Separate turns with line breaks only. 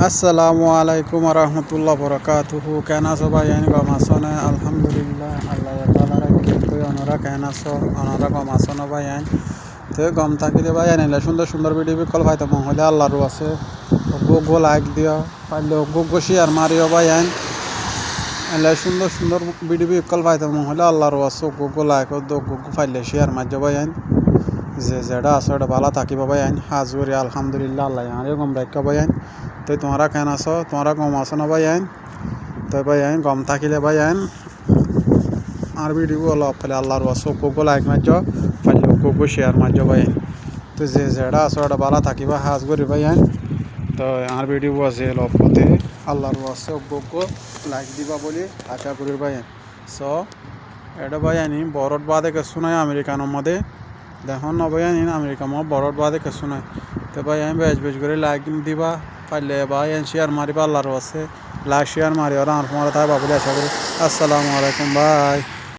আসসালামু আলাইকুম রহমতুল্লাহ বরকাতুহু। কেন আছো ভাই? গম আছো না? আলহামদুলিল্লাহ আল্লাহ তাআলার কিন্তু ওনারা কেন আছো? ওনারা গম আছো না ভাই? তো গম থাকিলে ভাই এলে সুন্দর সুন্দর ভিডিও কল পাইতাম হলে আল্লাহরও আছে। গো লাইক দিও, পাইলে গো শেয়ার মারিও ভাই। এলে সুন্দর সুন্দর ভিডিও কল পাইতাম হলে আল্লাহরও আছে। গো লাইক দো গো পাইলে শেয়ার মারজো ভাই। যে যেটা আছে ওটা ভালো থাকিব ভাই। হাজুরি আলহামদুলিল্লাহ আল্লাহ আরে গম রাখা ভাই। তো তোমরা কেন আছো? তোমরা গম আছো না ভাই? তো ভাই গম থাকিলে ভাই আর ভিডিও অলপ পেলে আল্লাহর আছো। গো লাইক মারজো, পাইলে গো শেয়ার মারজো ভাই। তো যে যেটা আছে ওটা ভালো থাকিবা হাজুরি ভাই। তো আর ভিডিও আছে লপতে আল্লাহর আছে গো লাইক দিবা বলে আশা করি ভাই। সো এটা ভাই বরত বাদে কিছু নাই আমেরিকানোর মধ্যে দেখুন না ভাই আমেরিকা বরত বাদে কিছু নাই। তো ভাই বেশ বেশ করে লাইক দিবা, পারলে ভাই শেয়ার মারিবা আল্লাহর আছে। লাইক শেয়ার মারি আর আমার তাই বাবুলে আশা করি। আসসালামু আলাইকুম ভাই।